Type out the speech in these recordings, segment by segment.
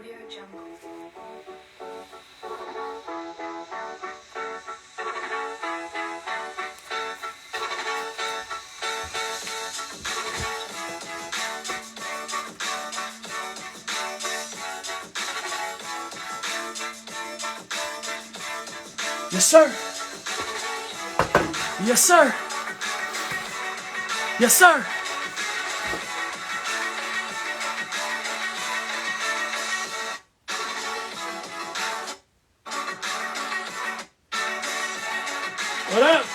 Yes, sir. Yes, sir. Yes, sir. What up?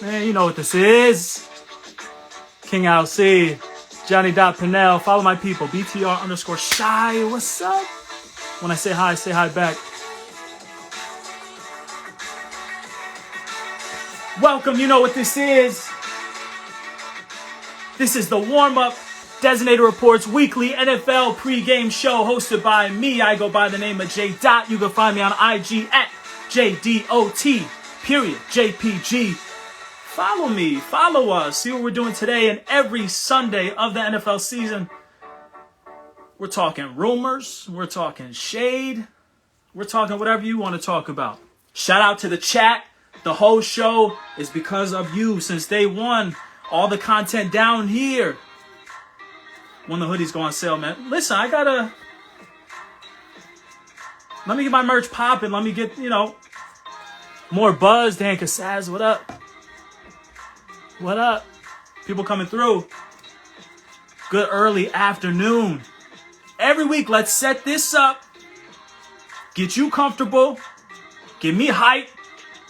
Man, you know what this is. King LC, Johnny.Pennell. Follow my people. BTR_shy. What's up? When I say hi back. Welcome, you know what this is. This is the warm-up Designated Reports weekly NFL pregame show hosted by me. I go by the name of J. Dot. You can find me on IG at JDOT_JPG. Follow me, follow us, see what we're doing today and every Sunday of the NFL season. We're talking rumors, we're talking shade, we're talking whatever you want to talk about. Shout out to the chat. The whole show is because of you since day one. All the content down here. When the hoodies go on sale, man. Listen, let me get my merch popping. Let me get, more buzz. Dan Cassaz, what up? What up? People coming through. Good early afternoon. Every week, let's set this up. Get you comfortable. Get me hyped.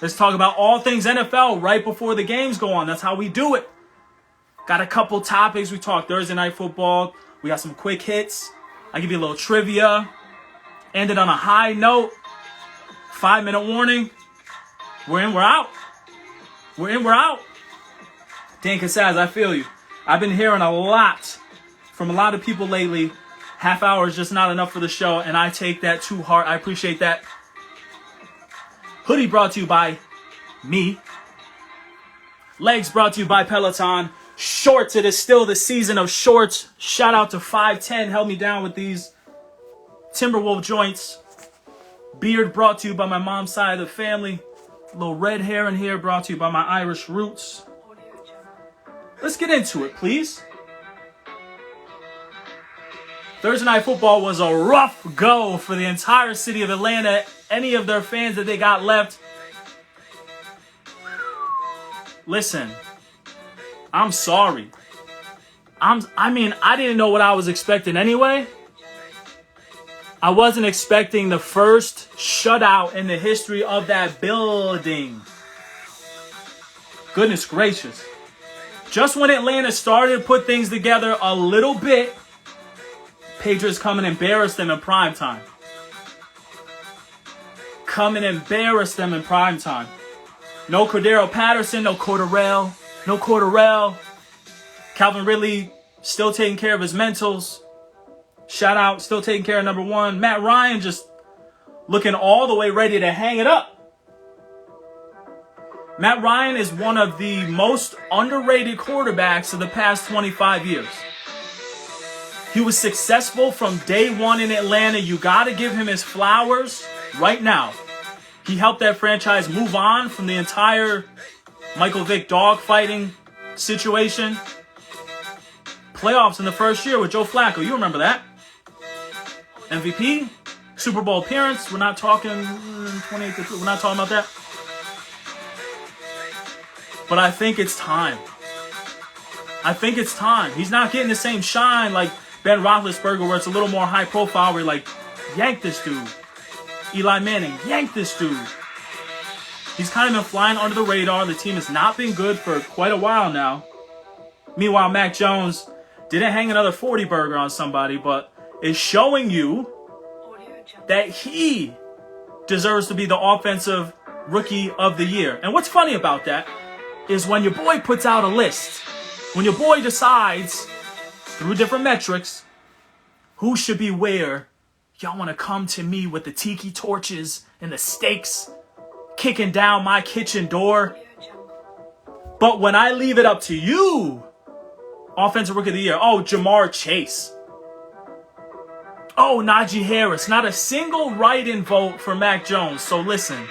Let's talk about all things NFL right before the games go on. That's how we do it. Got a couple topics. We talk Thursday Night Football. We got some quick hits. I give you a little trivia. Ended on a high note. 5-minute warning. We're in, we're out. We're in, we're out. Dan Cassaz, I feel you. I've been hearing a lot from a lot of people lately. Half hour is just not enough for the show, and I take that to heart. I appreciate that. Hoodie brought to you by me. Legs brought to you by Peloton. Shorts, it is still the season of shorts. Shout out to 510, held me down with these Timberwolf joints. Beard brought to you by my mom's side of the family. A little red hair in here brought to you by my Irish roots. Let's get into it, please. Thursday Night Football was a rough go for the entire city of Atlanta. Any of their fans that they got left. Listen, I'm sorry. I didn't know what I was expecting anyway. I wasn't expecting the first shutout in the history of that building. Goodness gracious. Just when Atlanta started to put things together a little bit, Patriots come and embarrass them in primetime. Come and embarrass them in primetime. No Cordero Patterson, no Cordarrelle. Calvin Ridley still taking care of his mentals. Shout out, still taking care of number one. Matt Ryan just looking all the way ready to hang it up. Matt Ryan is one of the most underrated quarterbacks of the past 25 years. He was successful from day one in Atlanta. You got to give him his flowers right now. He helped that franchise move on from the entire Michael Vick dogfighting situation. Playoffs in the first year with Joe Flacco. You remember that. MVP, Super Bowl appearance. We're not talking 28. We're not talking about that. But I think it's time. He's not getting the same shine like Ben Roethlisberger, where it's a little more high profile, where you're like, yank this dude. Eli Manning, yank this dude. He's kind of been flying under the radar. The team has not been good for quite a while now. Meanwhile, Mac Jones didn't hang another 40 burger on somebody, but is showing you that he deserves to be the offensive rookie of the year. And what's funny about that is when your boy puts out a list, when your boy decides through different metrics who should be where, y'all want to come to me with the tiki torches and the steaks kicking down my kitchen door. But when I leave it up to you Offensive Rookie of the Year. Oh, Jamar Chase. Oh, Najee Harris. Not a single write-in vote for Mac Jones. So listen.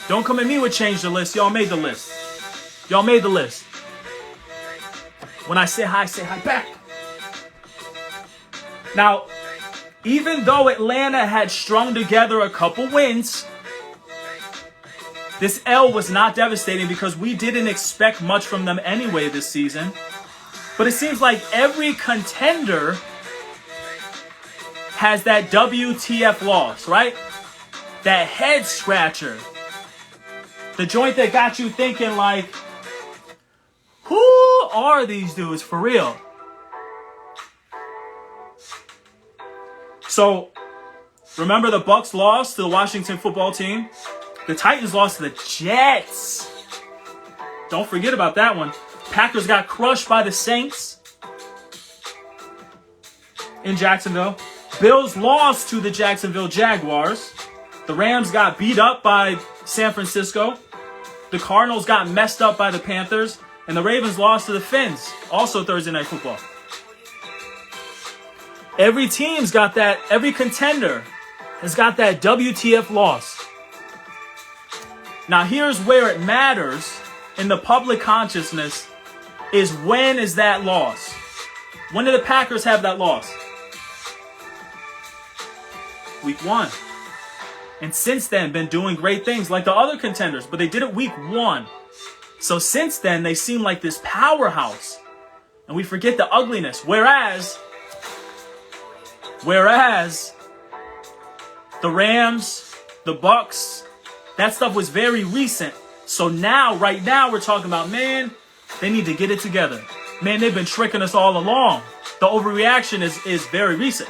Don't come at me with change the list. Y'all made the list. Y'all made the list. When I say hi back. Now, even though Atlanta had strung together a couple wins, this L was not devastating because we didn't expect much from them anyway this season. But it seems like every contender has that WTF loss, right? That head scratcher. The joint that got you thinking like, who are these dudes for real? So, remember the Bucs lost to the Washington football team? The Titans lost to the Jets. Don't forget about that one. Packers got crushed by the Saints in Jacksonville. Bills lost to the Jacksonville Jaguars. The Rams got beat up by San Francisco. The Cardinals got messed up by the Panthers. And the Ravens lost to the Finns. Also Thursday Night Football. Every team's got that. Every contender has got that WTF loss. Now here's where it matters in the public consciousness is when is that loss? When did the Packers have that loss? Week 1. And since then, been doing great things like the other contenders, but they did it week 1. So since then, they seem like this powerhouse. And we forget the ugliness. Whereas the Rams, the Bucs, that stuff was very recent. So now, right now, we're talking about, man, they need to get it together. Man, they've been tricking us all along. The overreaction is very recent.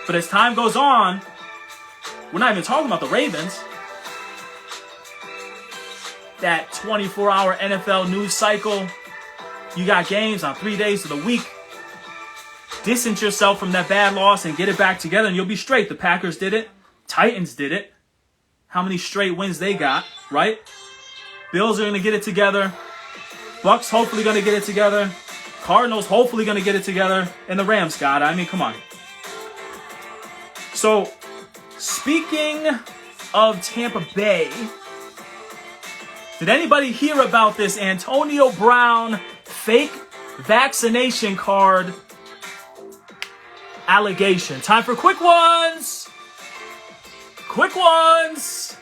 But as time goes on, we're not even talking about the Ravens. That 24-hour NFL news cycle. You got games on 3 days of the week. Distance yourself from that bad loss and get it back together and you'll be straight. The Packers did it. Titans did it. How many straight wins they got, right? Bills are going to get it together. Bucks hopefully going to get it together. Cardinals hopefully going to get it together. And the Rams got it. I mean, come on. So, speaking of Tampa Bay, did anybody hear about this Antonio Brown fake vaccination card allegation? Time for quick ones. Quick ones.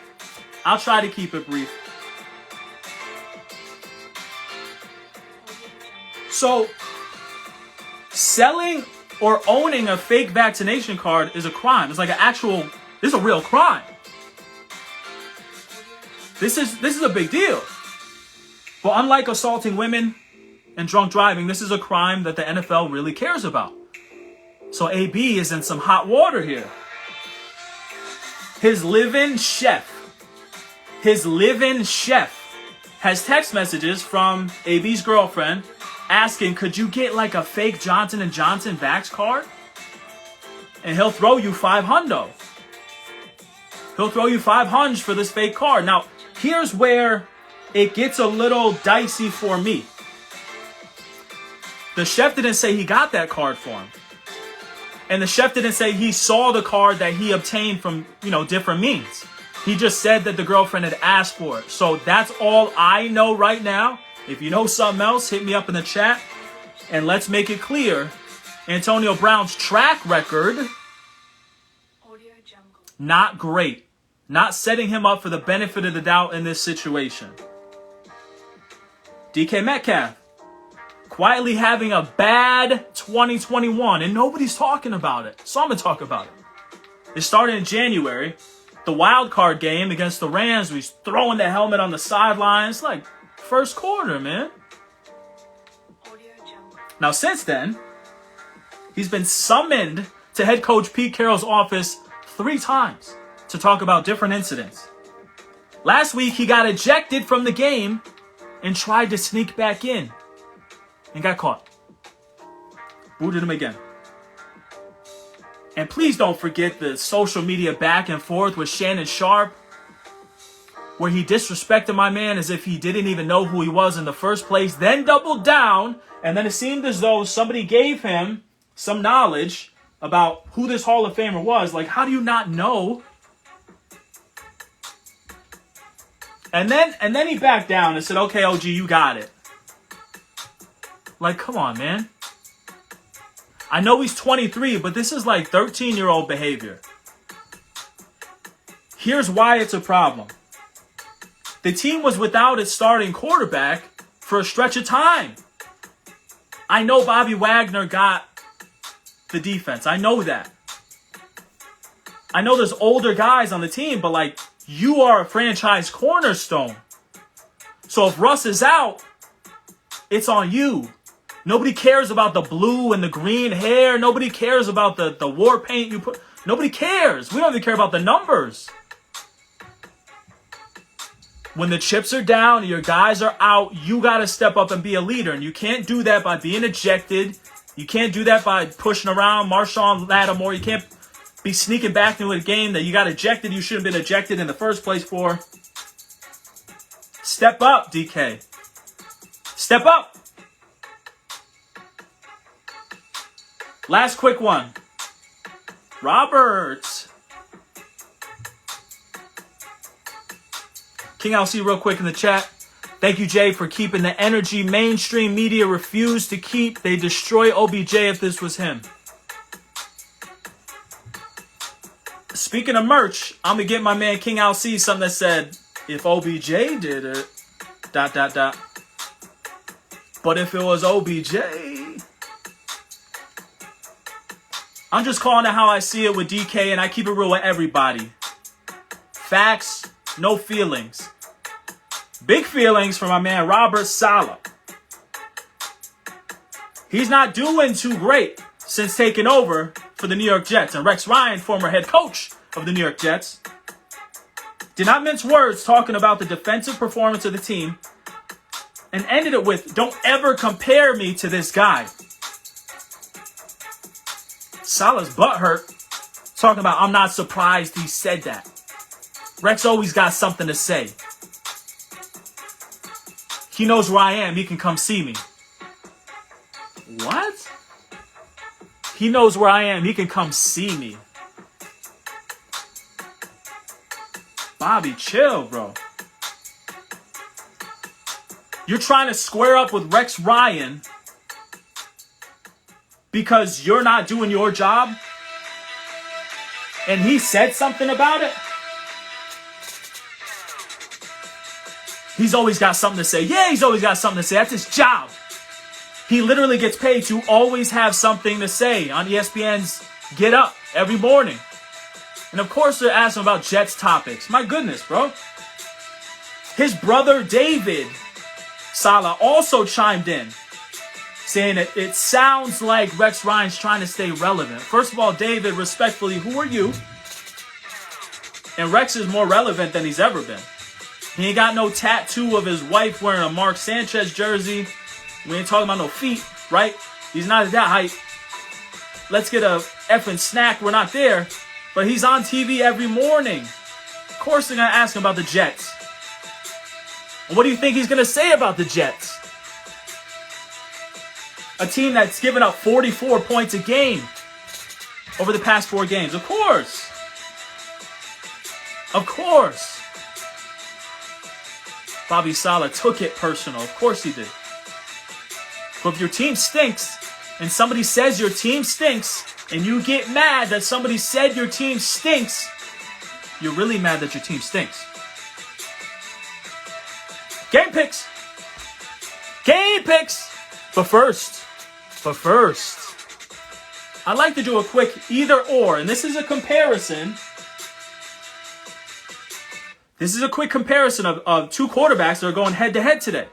I'll try to keep it brief. So, selling or owning a fake vaccination card is a crime. It's like this is a real crime. This is a big deal. But unlike assaulting women and drunk driving, this is a crime that the NFL really cares about. So AB is in some hot water here. His live-in chef has text messages from AB's girlfriend asking, could you get like a fake Johnson & Johnson Vax card? And he'll throw you $500. He'll throw you $500 for this fake card. Now, here's where it gets a little dicey for me. The chef didn't say he got that card for him. And the chef didn't say he saw the card that he obtained from, different means. He just said that the girlfriend had asked for it. So that's all I know right now. If you know something else, hit me up in the chat. And let's make it clear. Antonio Brown's track record, not great. Not setting him up for the benefit of the doubt in this situation. DK Metcalf, quietly having a bad 2021, and nobody's talking about it. So I'm going to talk about it. It started in January. The wild card game against the Rams, he's throwing the helmet on the sidelines. Like, first quarter, man. Now, since then, he's been summoned to head coach Pete Carroll's office 3 times to talk about different incidents. Last week, he got ejected from the game and tried to sneak back in and got caught. Booted him again. And please don't forget the social media back and forth with Shannon Sharp. where he disrespected my man as if he didn't even know who he was in the first place, then doubled down, and then it seemed as though somebody gave him some knowledge about who this Hall of Famer was. Like, how do you not know? And then he backed down and said, okay, OG, you got it. Like, come on, man. I know he's 23, but this is like 13-year-old behavior. Here's why it's a problem. The team was without its starting quarterback for a stretch of time. I know Bobby Wagner got the defense. I know that. I know there's older guys on the team, but like, you are a franchise cornerstone. So if Russ is out, it's on you. Nobody cares about the blue and the green hair. Nobody cares about the war paint you put. Nobody cares. We don't even care about the numbers. When the chips are down and your guys are out, you got to step up and be a leader. And you can't do that by being ejected. You can't do that by pushing around Marshawn Lattimore. You can't be sneaking back into a game that you got ejected. You shouldn't have been ejected in the first place for. Step up, DK. Step up. Last quick one. Robert. King LC real quick in the chat. Thank you, Jay, for keeping the energy mainstream media refused to keep. They destroy OBJ if this was him. Speaking of merch, I'm going to get my man King LC something that said, if OBJ did it, ... But if it was OBJ... I'm just calling it how I see it with DK, and I keep it real with everybody. Facts, no feelings. Big feelings for my man Robert Saleh. He's not doing too great since taking over for the New York Jets. And Rex Ryan, former head coach of the New York Jets, did not mince words talking about the defensive performance of the team and ended it with, don't ever compare me to this guy. Saleh's butthurt, talking about, I'm not surprised he said that. Rex always got something to say. He knows where I am. He can come see me. What? He knows where I am. He can come see me. Bobby, chill, bro. You're trying to square up with Rex Ryan because you're not doing your job? And he said something about it? He's always got something to say. Yeah, he's always got something to say. That's his job. He literally gets paid to always have something to say on ESPN's Get Up every morning. And of course they're asking about Jets topics. My goodness, bro. His brother David Saleh also chimed in, saying that it sounds like Rex Ryan's trying to stay relevant. First of all, David, respectfully, who are you? And Rex is more relevant than he's ever been. He ain't got no tattoo of his wife wearing a Mark Sanchez jersey. We ain't talking about no feet, right? He's not at that height. Let's get a effing snack. We're not there. But he's on TV every morning. Of course they're going to ask him about the Jets. And what do you think he's going to say about the Jets? A team that's given up 44 points a game over the past 4 games. Of course. Of course. Bobby Saleh took it personal. Of course he did. But if your team stinks, and somebody says your team stinks, and you get mad that somebody said your team stinks, you're really mad that your team stinks. Game picks. Game picks. But first, I'd like to do a quick either or, and this is a comparison. This is a quick comparison of 2 quarterbacks that are going head-to-head today.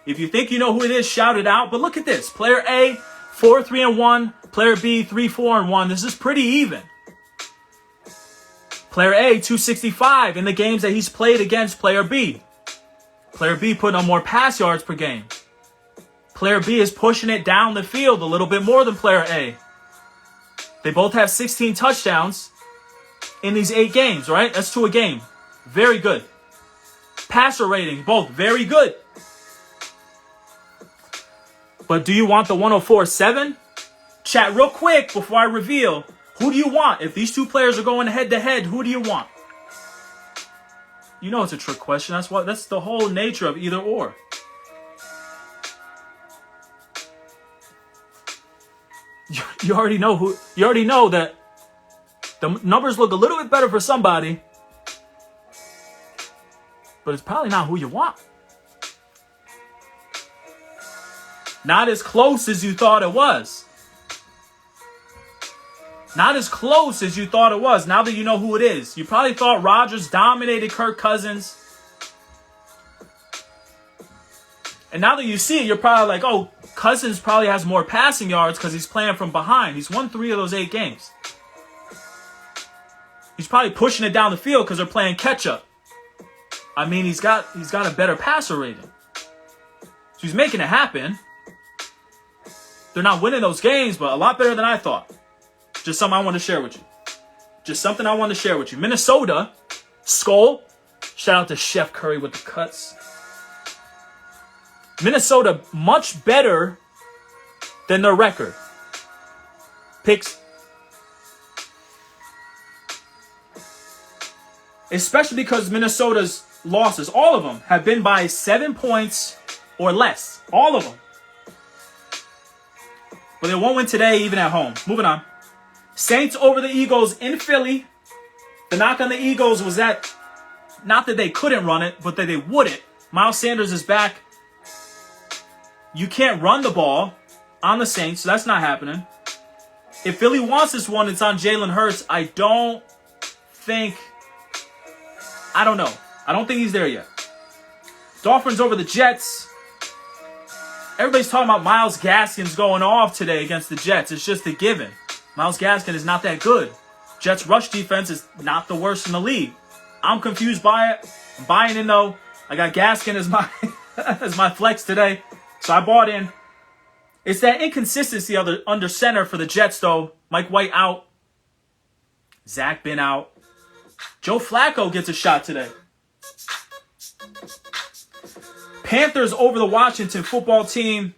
If you think you know who it is, shout it out. But look at this. Player A, 4-3-1. Player B, 3-4-1. This is pretty even. Player A, 265 in the games that he's played against player B. Player B putting on more pass yards per game. Player B is pushing it down the field a little bit more than player A. They both have 16 touchdowns in these 8 games, right? That's 2 a game. Very good. Passer rating, both very good. But do you want the 104.7? Chat real quick before I reveal. Who do you want? If these two players are going head-to-head, who do you want? You know it's a trick question. That's the whole nature of either or. You already know who. You already know that the numbers look a little bit better for somebody, but it's probably not who you want. Not as close as you thought it was. Not as close as you thought it was. Now that you know who it is. You probably thought Rodgers dominated Kirk Cousins. And now that you see it, you're probably like, oh, Cousins probably has more passing yards because he's playing from behind. He's won 3 of those 8 games. He's probably pushing it down the field because they're playing catch-up. I mean, he's got a better passer rating. So he's making it happen. They're not winning those games, but a lot better than I thought. Just something I want to share with you. Just something I want to share with you. Minnesota, Skull. Shout out to Chef Curry with the cuts. Minnesota, much better than their record. Picks. Especially because Minnesota's losses, all of them, have been by 7 points or less. All of them. But they won't win today, even at home. Moving on. Saints over the Eagles in Philly. The knock on the Eagles was that, not that they couldn't run it, but that they wouldn't. Miles Sanders is back. You can't run the ball on the Saints, so that's not happening. If Philly wants this one, it's on Jalen Hurts. I don't know. I don't think he's there yet. Dolphins over the Jets. Everybody's talking about Myles Gaskin's going off today against the Jets. It's just a given. Myles Gaskin is not that good. Jets' rush defense is not the worst in the league. I'm confused by it. I'm buying in, though. I got Gaskin as my as my flex today, so I bought in. It's that inconsistency under center for the Jets, though. Mike White out. Zach been out. Joe Flacco gets a shot today. Panthers over the Washington football team.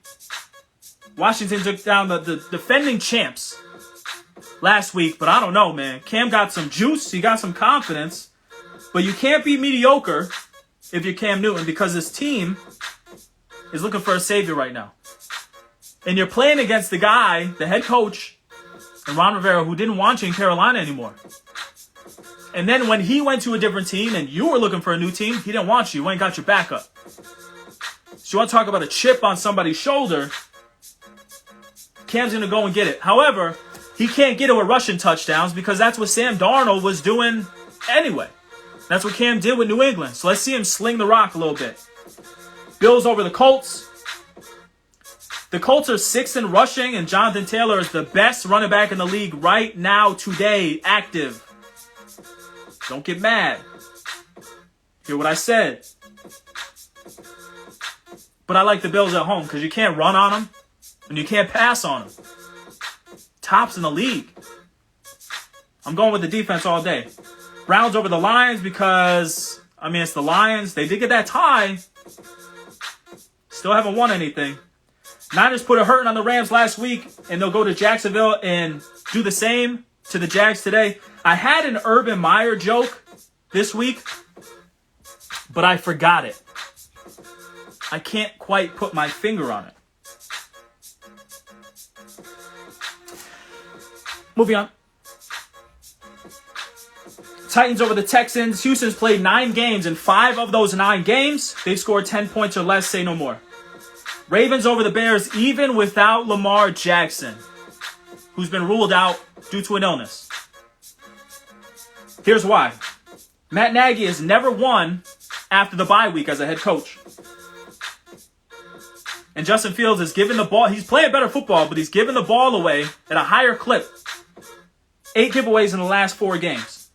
Washington took down the defending champs last week, but I don't know, man. Cam got some juice. He got some confidence. But you can't be mediocre if you're Cam Newton because this team is looking for a savior right now. And you're playing against the guy, the head coach, and Ron Rivera, who didn't want you in Carolina anymore. And then when he went to a different team and you were looking for a new team, he didn't want you. He went and got your backup. So you want to talk about a chip on somebody's shoulder, Cam's going to go and get it. However, he can't get it with rushing touchdowns because that's what Sam Darnold was doing anyway. That's what Cam did with New England. So let's see him sling the rock a little bit. Bills over the Colts. The Colts are 6th in rushing, and Jonathan Taylor is the best running back in the league right now, today, active. Don't get mad. Hear what I said. But I like the Bills at home because you can't run on them and you can't pass on them. Tops in the league. I'm going with the defense all day. Browns over the Lions because, it's the Lions. They did get that tie. Still haven't won anything. Niners put a hurting on the Rams last week, and they'll go to Jacksonville and do the same to the Jags today. I had an Urban Meyer joke this week, but I forgot it. I can't quite put my finger on it. Moving on. Titans over the Texans. Houston's played 9 games. In 5 of those 9 games, they've scored 10 points or less. Say no more. Ravens over the Bears, even without Lamar Jackson, who's been ruled out due to an illness. Here's why. Matt Nagy has never won after the bye week as a head coach. And Justin Fields has given the ball. He's playing better football, but he's given the ball away at a higher clip. 8 giveaways in the last 4 games.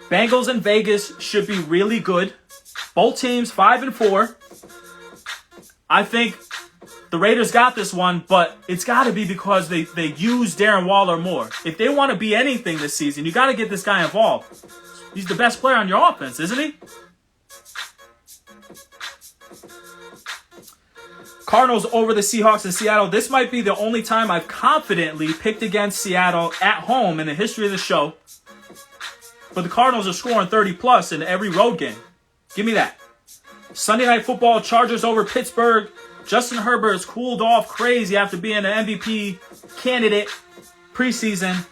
Bengals and Vegas should be really good. Both teams 5-4. I think the Raiders got this one, but it's got to be because they use Darren Waller more. If they want to be anything this season, you got to get this guy involved. He's the best player on your offense, isn't he? Cardinals over the Seahawks in Seattle. This might be the only time I've confidently picked against Seattle at home in the history of the show. But the Cardinals are scoring 30-plus in every road game. Give me that. Sunday Night Football, Chargers over Pittsburgh. Justin Herbert has cooled off crazy after being an MVP candidate preseason.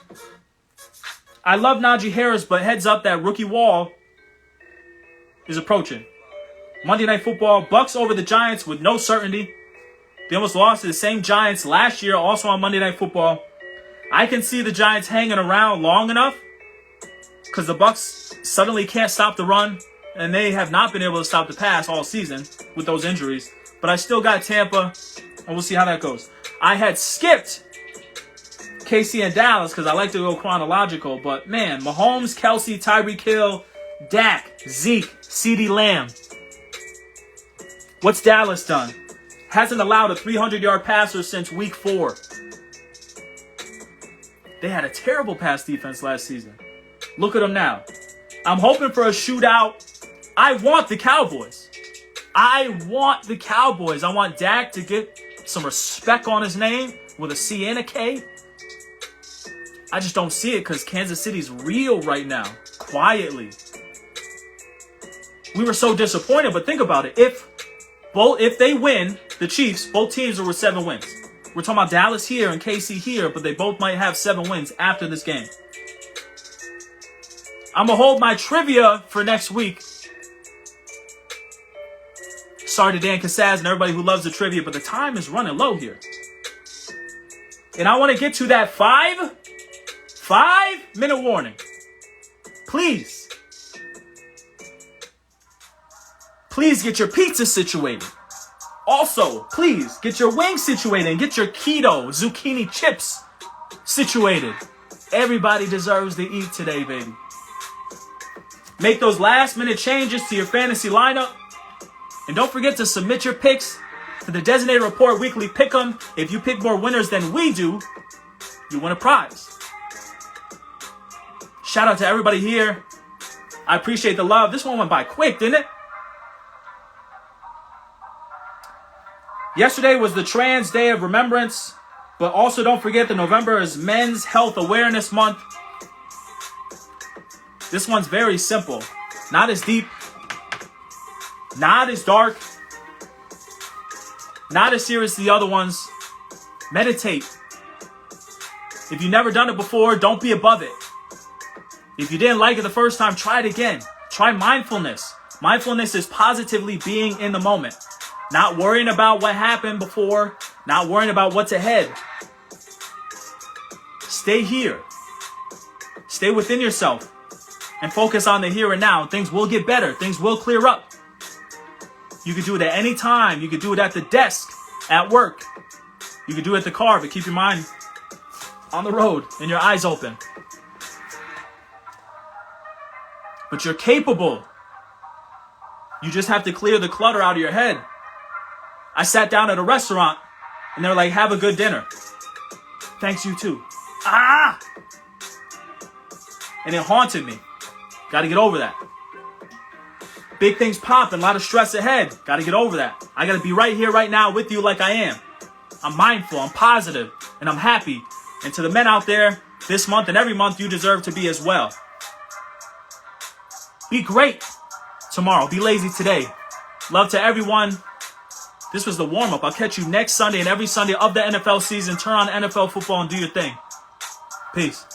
I love Najee Harris, but heads up, that rookie wall is approaching. Monday Night Football, Bucks over the Giants with no certainty. They almost lost to the same Giants last year, also on Monday Night Football. I can see the Giants hanging around long enough because the Bucks suddenly can't stop the run, and they have not been able to stop the pass all season with those injuries. But I still got Tampa, and we'll see how that goes. I had skipped KC and Dallas because I like to go chronological, but man, Mahomes, Kelsey, Tyreek Hill, Dak, Zeke, CeeDee Lamb. What's Dallas done? Hasn't allowed a 300-yard passer since week 4. They had a terrible pass defense last season. Look at them now. I'm hoping for a shootout. I want the Cowboys. I want Dak to get some respect on his name with a C and a K. I just don't see it because Kansas City's real right now, quietly. We were so disappointed, but think about it. If they win, the Chiefs, both teams are with 7 wins. We're talking about Dallas here and KC here, but they both might have 7 wins after this game. I'm going to hold my trivia for next week. Sorry to Dan Cassaz and everybody who loves the trivia, but the time is running low here. And I want to get to that 5-minute warning. Please get your pizza situated. Also, please get your wings situated and get your keto zucchini chips situated. Everybody deserves to eat today, baby. Make those last-minute changes to your fantasy lineup. And don't forget to submit your picks to the Designated Report Weekly Pick'em. If you pick more winners than we do, you win a prize. Shout out to everybody here. I appreciate the love. This one went by quick, didn't it? Yesterday was the Trans Day of Remembrance, but also don't forget that November is Men's Health Awareness Month. This one's very simple. Not as deep, not as dark, not as serious as the other ones. Meditate. If you've never done it before, don't be above it. If you didn't like it the first time, try it again. Try mindfulness. Mindfulness is positively being in the moment. Not worrying about what happened before. Not worrying about what's ahead. Stay here. Stay within yourself. And focus on the here and now. Things will get better. Things will clear up. You can do it at any time. You can do it at the desk, at work. You can do it at the car, but keep your mind on the road and your eyes open. But you're capable. You just have to clear the clutter out of your head. I sat down at a restaurant and they're like, have a good dinner. Thanks, you too. And it haunted me. Got to get over that. Big things popping, a lot of stress ahead. Got to get over that. I got to be right here, right now with you like I am. I'm mindful, I'm positive, and I'm happy. And to the men out there, this month and every month, you deserve to be as well. Be great tomorrow. Be lazy today. Love to everyone. This was the warm-up. I'll catch you next Sunday and every Sunday of the NFL season. Turn on NFL football and do your thing. Peace.